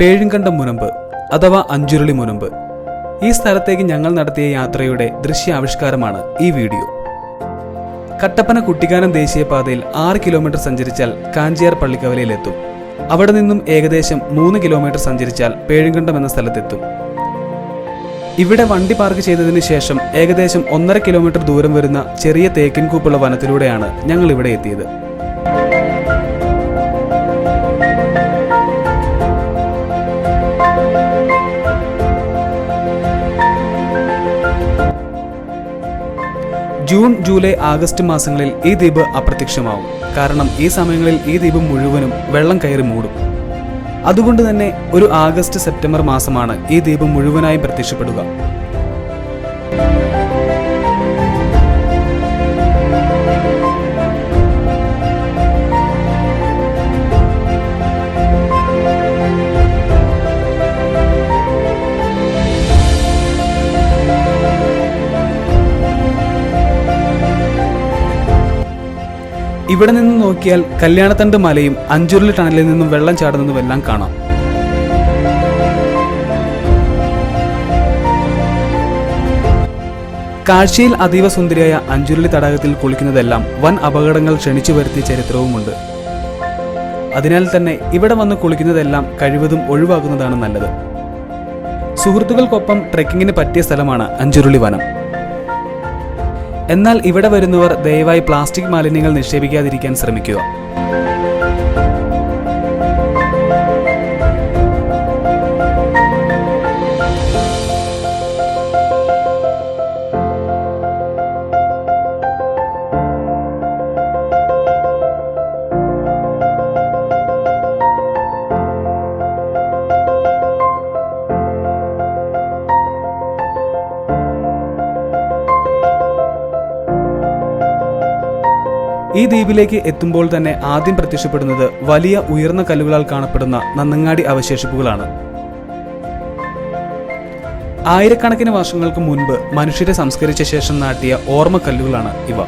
പേഴുങ്കണ്ടം മുനമ്പ് അഥവാ അഞ്ചുരുളി മുനമ്പ്. ഈ സ്ഥലത്തേക്ക് ഞങ്ങൾ നടത്തിയ യാത്രയുടെ ദൃശ്യാവിഷ്കാരമാണ് ഈ വീഡിയോ. കട്ടപ്പന കുട്ടിക്കാനം ദേശീയപാതയിൽ 6 കിലോമീറ്റർ സഞ്ചരിച്ചാൽ കാഞ്ചിയാർ പള്ളിക്കവലയിലെത്തും. അവിടെ നിന്നും ഏകദേശം 3 കിലോമീറ്റർ സഞ്ചരിച്ചാൽ പേഴുങ്കണ്ടം എന്ന സ്ഥലത്തെത്തും. ഇവിടെ വണ്ടി പാർക്ക് ചെയ്തതിനു ശേഷം ഏകദേശം 1.5 കിലോമീറ്റർ ദൂരം വരുന്ന ചെറിയ തേക്കിൻകൂപ്പുള്ള വനത്തിലൂടെയാണ് ഞങ്ങൾ ഇവിടെ എത്തിയത്. ജൂൺ, ജൂലൈ, ആഗസ്റ്റ് മാസങ്ങളിൽ ഈ ദ്വീപ് അപ്രത്യക്ഷമാവും. കാരണം ഈ സമയങ്ങളിൽ ഈ ദ്വീപ് മുഴുവനും വെള്ളം കയറി മൂടും. അതുകൊണ്ട് തന്നെ ഒരു ആഗസ്റ്റ്, സെപ്റ്റംബർ മാസമാണ് ഈ ദ്വീപ് മുഴുവനായും പ്രത്യക്ഷപ്പെടുക. ഇവിടെ നിന്ന് നോക്കിയാൽ കല്യാണത്തണ്ട് മലയും അഞ്ചുരുളി ടണലിൽ നിന്നും വെള്ളം ചാടുന്നതുമെല്ലാം കാണാം. കാഴ്ചയിൽ അതീവ സുന്ദരിയായ അഞ്ചുരുളി തടാകത്തിൽ കുളിക്കുന്നതെല്ലാം വൻ അപകടങ്ങൾ ക്ഷണിച്ചു വരുത്തിയ ചരിത്രവുമുണ്ട്. അതിനാൽ തന്നെ ഇവിടെ വന്ന് കുളിക്കുന്നതെല്ലാം കഴിവതും ഒഴിവാക്കുന്നതാണ് നല്ലത്. സുഹൃത്തുക്കൾക്കൊപ്പം ട്രെക്കിങ്ങിന് പറ്റിയ സ്ഥലമാണ് അഞ്ചുരുളി വനം. എന്നാൽ ഇവിടെ വരുന്നവർ ദയവായി പ്ലാസ്റ്റിക് മാലിന്യങ്ങൾ നിക്ഷേപിക്കാതിരിക്കാൻ ശ്രമിക്കുക. ഈ ദ്വീപിലേക്ക് എത്തുമ്പോൾ തന്നെ ആദ്യം പ്രത്യക്ഷപ്പെടുന്നത് വലിയ ഉയർന്ന കല്ലുകളാൽ കാണപ്പെടുന്ന നന്നങ്ങാടി അവശേഷിപ്പുകളാണ്. ആയിരക്കണക്കിന് വർഷങ്ങൾക്ക് മുൻപ് മനുഷ്യരെ സംസ്കരിച്ച ശേഷം നാട്ടിയ ഓർമ്മക്കല്ലുകളാണ് ഇവ.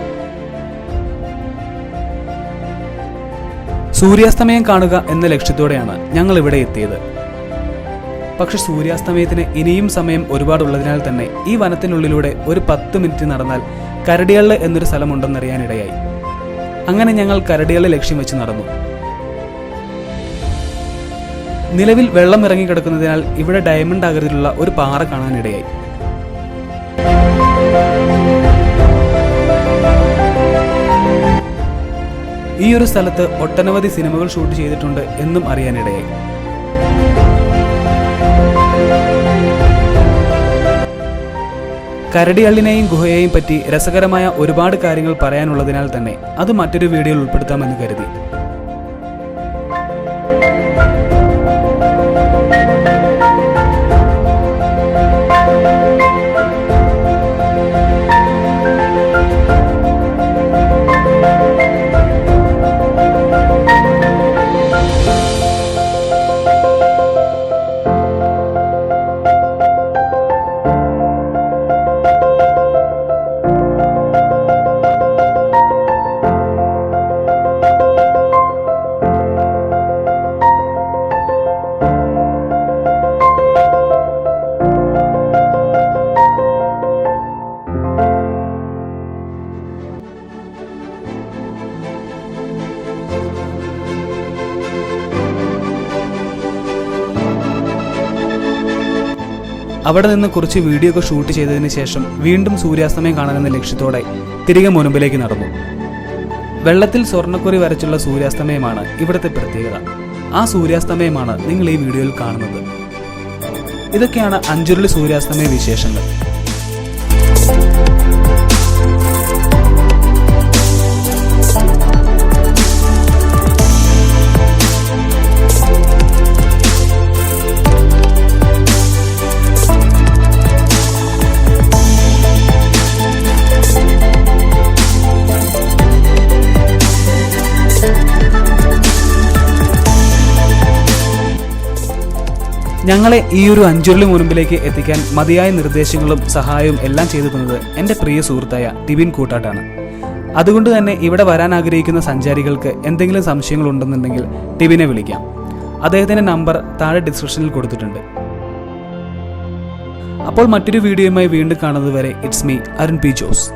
സൂര്യാസ്തമയം കാണുക എന്ന ലക്ഷ്യത്തോടെയാണ് ഞങ്ങൾ ഇവിടെ എത്തിയത്. പക്ഷെ സൂര്യാസ്തമയത്തിന് ഇനിയും സമയം ഒരുപാടുള്ളതിനാൽ തന്നെ ഈ വനത്തിനുള്ളിലൂടെ ഒരു 10 മിനിറ്റ് നടന്നാൽ കരടിയള്ള് എന്നൊരു സ്ഥലമുണ്ടെന്നറിയാനിടയായി. അങ്ങനെ ഞങ്ങൾ കരടിയള്ള് ലക്ഷ്യം വെച്ച് നടന്നു. നിലവിൽ വെള്ളം ഇറങ്ങിക്കിടക്കുന്നതിനാൽ ഇവിടെ ഡയമണ്ട് ആകൃതിയിലുള്ള ഒരു പാറ കാണാനിടയായി. ഈ ഒരു സ്ഥലത്ത് ഒട്ടനവധി സിനിമകൾ ഷൂട്ട് ചെയ്തിട്ടുണ്ട് എന്നും അറിയാനിടയായി. കരടിയള്ളിനെയും ഗുഹയെയും പറ്റി രസകരമായ ഒരുപാട് കാര്യങ്ങൾ പറയാനുള്ളതിനാൽ തന്നെ അത് മറ്റൊരു വീഡിയോയിൽ ഉൾപ്പെടുത്താമെന്ന് കരുതി. അവിടെ നിന്ന് കുറച്ച് വീഡിയോ ഒക്കെ ഷൂട്ട് ചെയ്തതിന് ശേഷം വീണ്ടും സൂര്യാസ്തമയം കാണാനെന്ന ലക്ഷ്യത്തോടെ തിരികെ മുനമ്പിലേക്ക് നടന്നു. വെള്ളത്തിൽ സ്വർണ്ണക്കുറി വരച്ചുള്ള സൂര്യാസ്തമയമാണ് ഇവിടുത്തെ പ്രത്യേകത. ആ സൂര്യാസ്തമയമാണ് നിങ്ങൾ ഈ വീഡിയോയിൽ കാണുന്നത്. ഇതൊക്കെയാണ് അഞ്ചുരുളി സൂര്യാസ്തമയ വിശേഷങ്ങൾ. ഞങ്ങളെ ഈ ഒരു അഞ്ചുരുളി മുനമ്പിലേക്ക് എത്തിക്കാൻ മതിയായ നിർദ്ദേശങ്ങളും സഹായവും എല്ലാം ചെയ്തു തന്നത് എൻ്റെ പ്രിയ സുഹൃത്തായ ടിബിൻ കൂട്ടാട്ടാണ്. അതുകൊണ്ട് തന്നെ ഇവിടെ വരാൻ ആഗ്രഹിക്കുന്ന സഞ്ചാരികൾക്ക് എന്തെങ്കിലും സംശയങ്ങൾ ഉണ്ടെന്നുണ്ടെങ്കിൽ ടിബിനെ വിളിക്കാം. അദ്ദേഹത്തിൻ്റെ നമ്പർ താഴെ ഡിസ്ക്രിപ്ഷനിൽ കൊടുത്തിട്ടുണ്ട്. അപ്പോൾ മറ്റൊരു വീഡിയോയുമായി വീണ്ടും കാണുന്നതുവരെ it's me Arun P Jose.